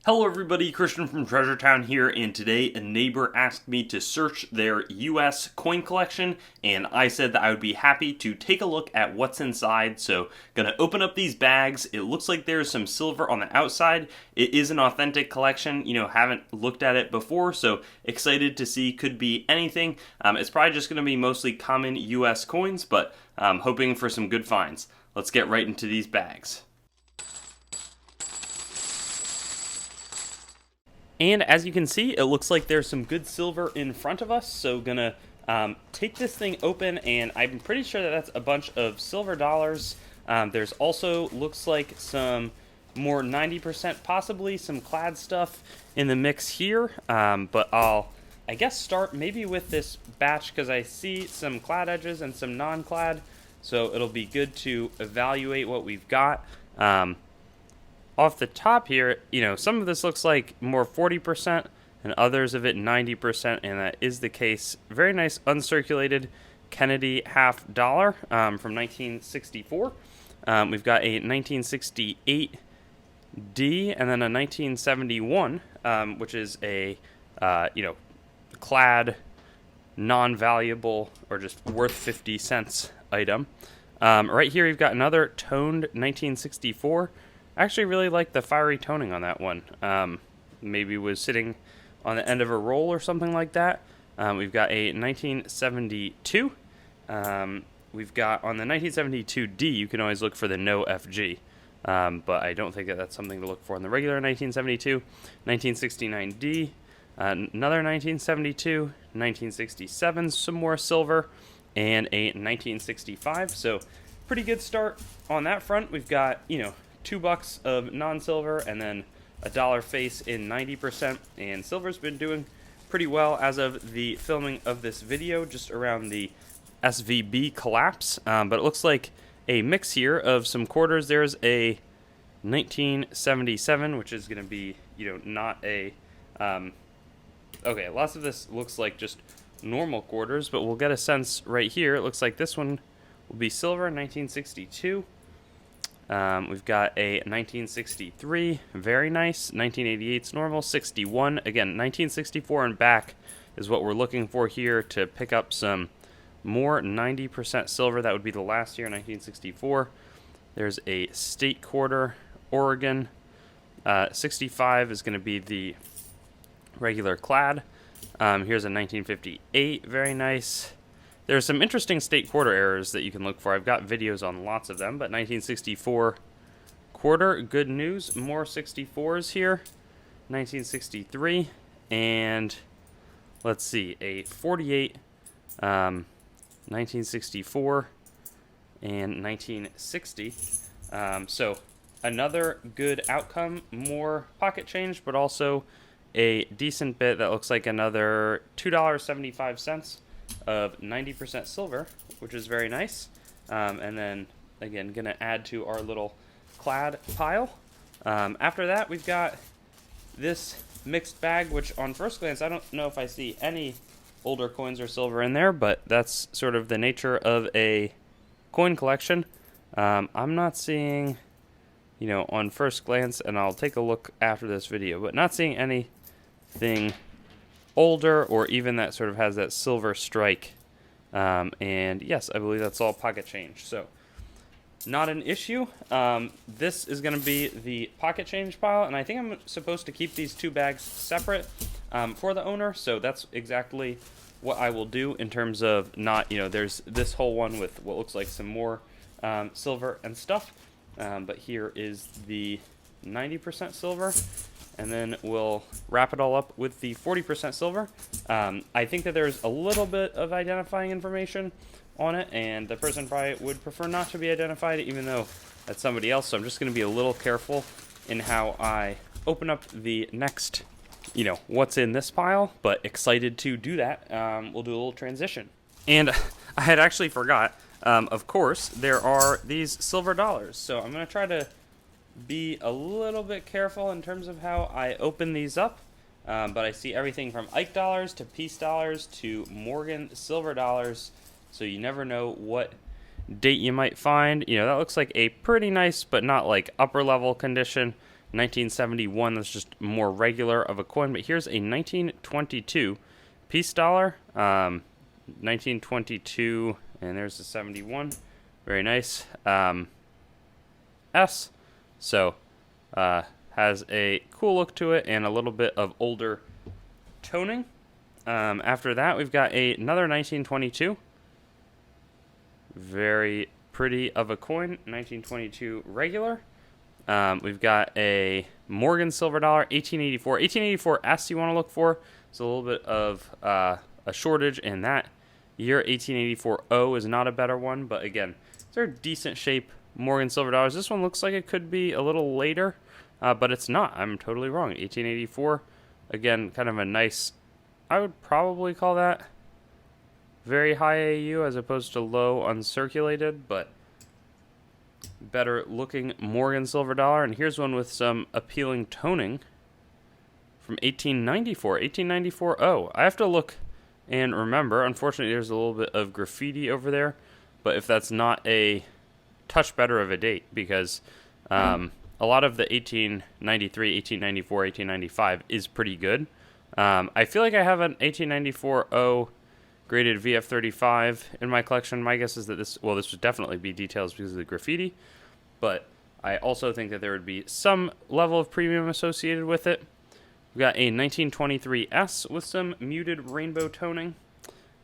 Hello everybody, Christian from Treasure Town here, and today a neighbor asked me to search their US coin collection, and I said that I would be happy to take a look at what's inside. So, gonna open up these bags. It looks like there's some silver on the outside. It is an authentic collection, haven't looked at it before, so excited to see. Could be anything. It's probably just gonna be mostly common US coins, but hoping for some good finds. Let's get right into these bags. And as you can see, it looks like there's some good silver in front of us. So gonna take this thing open, and I'm pretty sure that that's a bunch of silver dollars. There's also looks like some more 90%, possibly some clad stuff in the mix here. But I guess start maybe with this batch because I see some clad edges and some non-clad. So it'll be good to evaluate what we've got. Off the top here, some of this looks like more 40% and others of it 90%, and that is the case. Very nice uncirculated Kennedy half dollar from 1964. We've got a 1968 D and then a 1971, which is a clad, non-valuable, or just worth 50 cents item. Right here, we've got another toned 1964. I actually really like the fiery toning on that one. Maybe was sitting on the end of a roll or something like that. We've got a 1972. We've got on the 1972D, you can always look for the no FG. But I don't think that that's something to look for in the regular 1972. 1969D, another 1972, 1967, some more silver, and a 1965. So pretty good start on that front. We've got, $2 of non-silver and then a dollar face in 90%, and silver's been doing pretty well as of the filming of this video, just around the SVB collapse. But it looks like a mix here of some quarters. There's a 1977, which is going to be, not a okay, lots of this looks like just normal quarters, but we'll get a sense right here. It looks like this one will be silver, 1962. We've got a 1963, very nice. 1988's normal. 61, again, 1964 and back is what we're looking for here to pick up some more 90% silver. That would be the last year, 1964. There's a state quarter, Oregon. 65 is going to be the regular clad. Here's a 1958, very nice. There's some interesting state quarter errors that you can look for. I've got videos on lots of them, but 1964 quarter, good news. More 64s here. 1963, and let's see, a 48, 1964, and 1960. So another good outcome, more pocket change, but also a decent bit that looks like another $2.75 of 90% silver, which is very nice. And then again, gonna add to our little clad pile. After that, we've got this mixed bag, which on first glance I don't know if I see any older coins or silver in there, but that's sort of the nature of a coin collection. I'm not seeing, on first glance, and I'll take a look after this video, but not seeing anything older or even that sort of has that silver strike. And yes, I believe that's all pocket change, so not an issue. This is going to be the pocket change pile, and I think I'm supposed to keep these two bags separate for the owner, so that's exactly what I will do in terms of not, there's this whole one with what looks like some more silver and stuff, but here is the 90% silver. And then we'll wrap it all up with the 40% silver. I think that there's a little bit of identifying information on it, and the person probably would prefer not to be identified, even though that's somebody else. So I'm just going to be a little careful in how I open up the next, what's in this pile, but excited to do that. We'll do a little transition. And I had actually forgot, of course, there are these silver dollars. So I'm going to try to be a little bit careful in terms of how I open these up, but I see everything from Ike dollars to Peace dollars to Morgan silver dollars, so you never know what date you might find. That looks like a pretty nice but not like upper level condition 1971, that's just more regular of a coin. But here's a 1922 peace dollar. 1922, and there's the 71. Very nice. S. So, has a cool look to it and a little bit of older toning. After that, we've got another 1922. Very pretty of a coin. 1922 regular. We've got a Morgan silver dollar, 1884. 1884 S you want to look for. It's a little bit of a shortage in that year. 1884 O is not a better one, but again, they're decent shape Morgan silver dollars. This one looks like it could be a little later, but it's not. I'm totally wrong. 1884, again, kind of a nice, I would probably call that very high AU as opposed to low uncirculated, but better looking Morgan silver dollar. And here's one with some appealing toning from 1894. 1894 O. I have to look and remember. Unfortunately, there's a little bit of graffiti over there, but if that's not a touch better of a date, because a lot of the 1893, 1894, 1895 is pretty good. I feel like I have an 1894 O graded VF35 in my collection. My guess is that this would definitely be details because of the graffiti, but I also think that there would be some level of premium associated with it. We've got a 1923 S with some muted rainbow toning.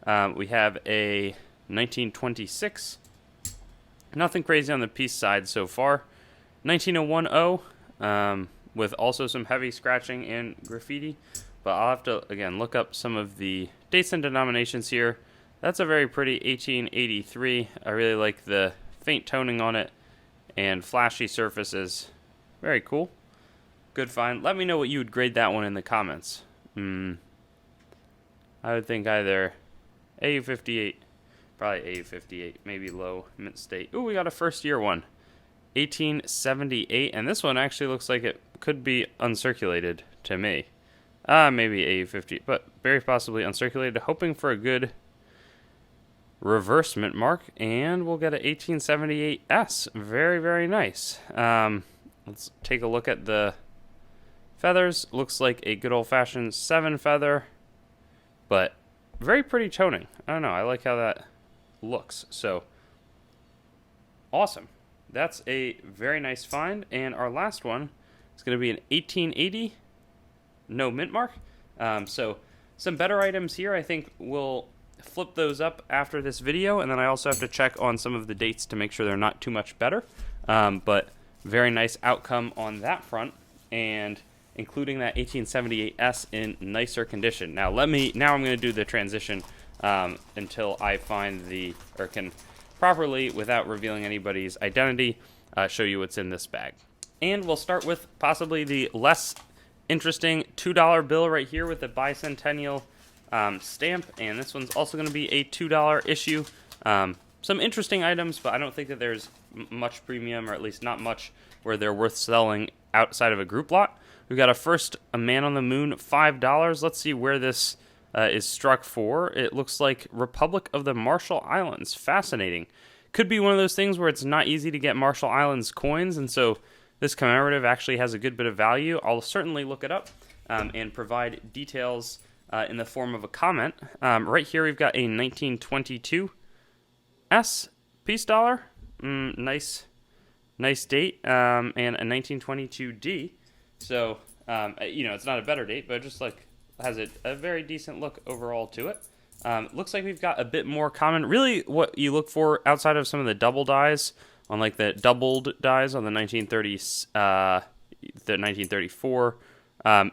We have a 1926. Nothing crazy on the piece side so far. 1901 O with also some heavy scratching and graffiti. But I'll have to, again, look up some of the dates and denominations here. That's a very pretty 1883. I really like the faint toning on it and flashy surfaces. Very cool. Good find. Let me know what you would grade that one in the comments. I would think either AU58, probably AU58, maybe low mint state. Ooh, we got a first year one. 1878, and this one actually looks like it could be uncirculated to me. Maybe AU50, but very possibly uncirculated. Hoping for a good reverse mint mark, and we'll get an 1878 S. Very, very nice. Let's take a look at the feathers. Looks like a good old-fashioned 7 feather, but very pretty toning. I don't know. I like how that looks. So, awesome. That's a very nice find. And our last one is going to be an 1880. No mint mark. So some better items here. I think we'll flip those up after this video, and then I also have to check on some of the dates to make sure they're not too much better. But very nice outcome on that front, and including that 1878S in nicer condition. Now I'm going to do the transition until I find can properly, without revealing anybody's identity, show you what's in this bag. And we'll start with possibly the less interesting $2 bill right here with the bicentennial stamp, and this one's also going to be a $2 issue. Some interesting items, but I don't think that there's much premium, or at least not much where they're worth selling outside of a group lot. We've got a Man on the Moon, $5. Let's see where this is struck for. It looks like Republic of the Marshall Islands. Fascinating. Could be one of those things where it's not easy to get Marshall Islands coins, and so this commemorative actually has a good bit of value. I'll certainly look it up and provide details in the form of a comment. Right here we've got a 1922 S peace dollar. Nice date. And a 1922 D. So, it's not a better date, but it just has a very decent look overall to it. Looks like we've got a bit more common. Really what you look for outside of some of the double dies, on the doubled dies on the 1930s, the 1934,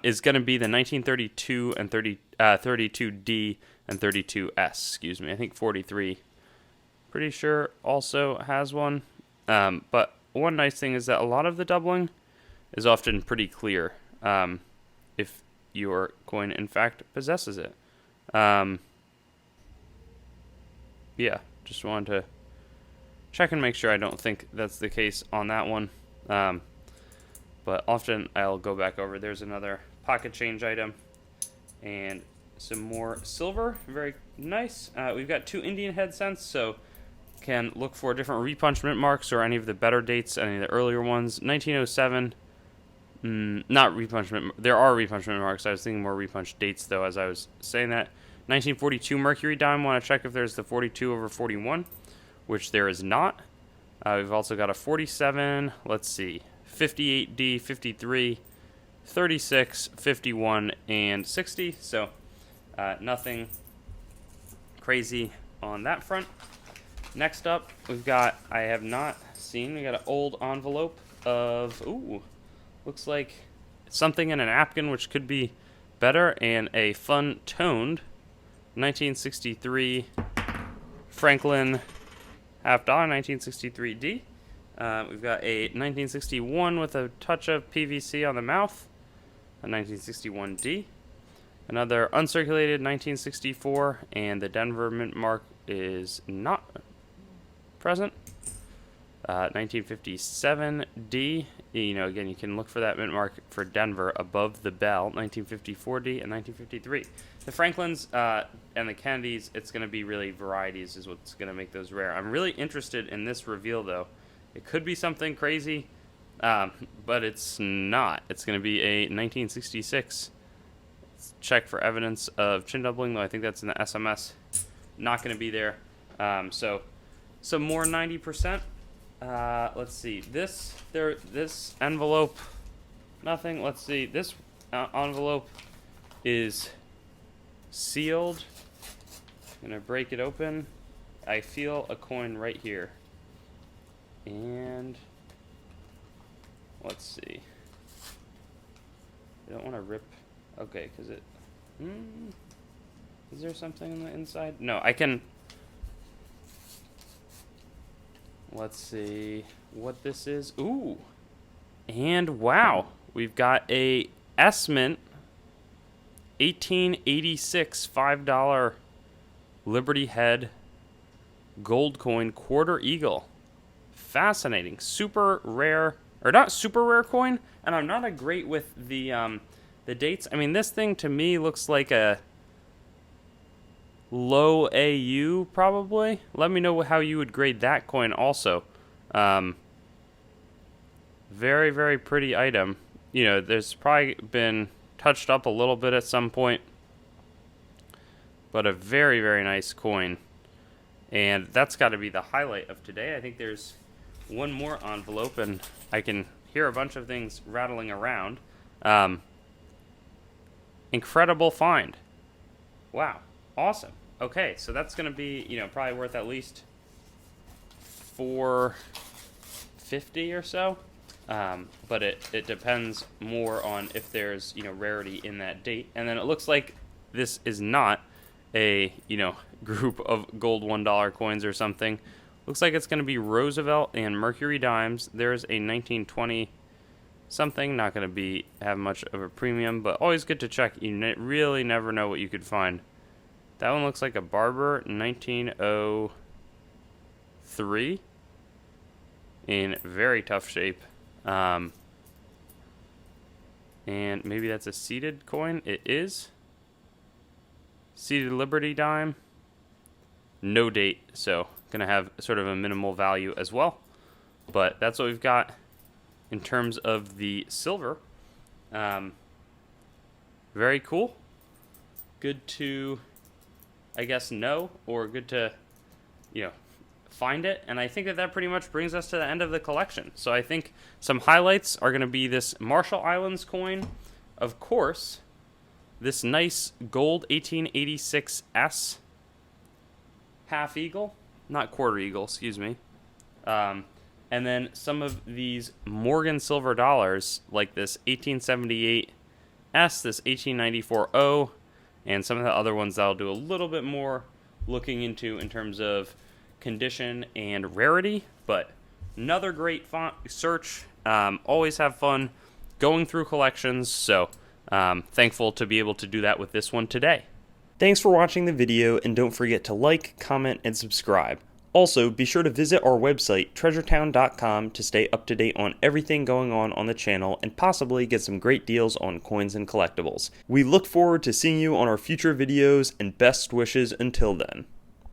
is going to be the 1932 and 32D and 32S. Excuse me. I think 43, pretty sure, also has one. But one nice thing is that a lot of the doubling is often pretty clear if your coin in fact possesses it. Yeah, just wanted to check and make sure. I don't think that's the case on that one. But often I'll go back over. There's another pocket change item and some more silver. Very nice. We've got 2 Indian head cents, so can look for different repunch mint marks or any of the better dates, any of the earlier ones. 1907, not repunchment. There are repunchment marks. I was thinking more repunch dates, though, as I was saying that. 1942 Mercury dime. Want to check if there's the 42/41, which there is not. We've also got a 47. Let's see. 58D, 53, 36, 51, and 60. So nothing crazy on that front. Next up, we've got, I have not seen, we got an old envelope of, looks like something in a napkin, which could be better, and a fun toned 1963 Franklin half-dollar, 1963D. We've got a 1961 with a touch of PVC on the mouth, a 1961D. Another uncirculated 1964, and the Denver mint mark is not present. 1957D. Again, you can look for that mint mark for Denver above the bell. 1954D and 1953. The Franklins and the Kennedys, it's going to be really varieties is what's going to make those rare. I'm really interested in this reveal, though. It could be something crazy, but it's not. It's going to be a 1966. Let's check for evidence of chin doubling, though I think that's in the SMS. Not going to be there. So some more 90%. Let's see. This envelope, nothing. Let's see. This envelope is sealed. I'm going to break it open. I feel a coin right here. And let's see. I don't want to rip. Okay, because it... is there something on the inside? No, I can... Let's see what this is. Ooh. And wow. We've got a S-Mint 1886 $5 Liberty Head gold coin quarter eagle. Fascinating. Super rare, or not super rare coin, and I'm not a great with the dates. I mean, this thing to me looks like a low AU probably. Let me know how you would grade that coin also. Very, very pretty item. There's probably been touched up a little bit at some point, but a very, very nice coin. And that's got to be the highlight of today. I think there's one more envelope, and I can hear a bunch of things rattling around. Incredible find. Wow. Awesome. Okay, so that's going to be, probably worth at least $450 or so. But it depends more on if there's, rarity in that date. And then it looks like this is not a, group of gold $1 coins or something. Looks like it's going to be Roosevelt and Mercury dimes. There's a 1920 something. Not going to have much of a premium, but always good to check. You really never know what you could find. That one looks like a Barber 1903 in very tough shape. And maybe that's a seated coin. It is. Seated Liberty dime. No date, so going to have sort of a minimal value as well. But that's what we've got in terms of the silver. Very cool. Good to, I guess, know, or good to, find it. And I think that pretty much brings us to the end of the collection. So I think some highlights are going to be this Marshall Islands coin. Of course, this nice gold 1886 S half eagle, not quarter eagle, excuse me. And then some of these Morgan silver dollars, like this 1878 S, this 1894 O, and some of the other ones that I'll do a little bit more looking into in terms of condition and rarity. But another great search. Always have fun going through collections, so thankful to be able to do that with this one today. Thanks for watching the video, and don't forget to like, comment, and subscribe. Also, be sure to visit our website, treasuretown.com, to stay up to date on everything going on the channel and possibly get some great deals on coins and collectibles. We look forward to seeing you on our future videos, and best wishes until then.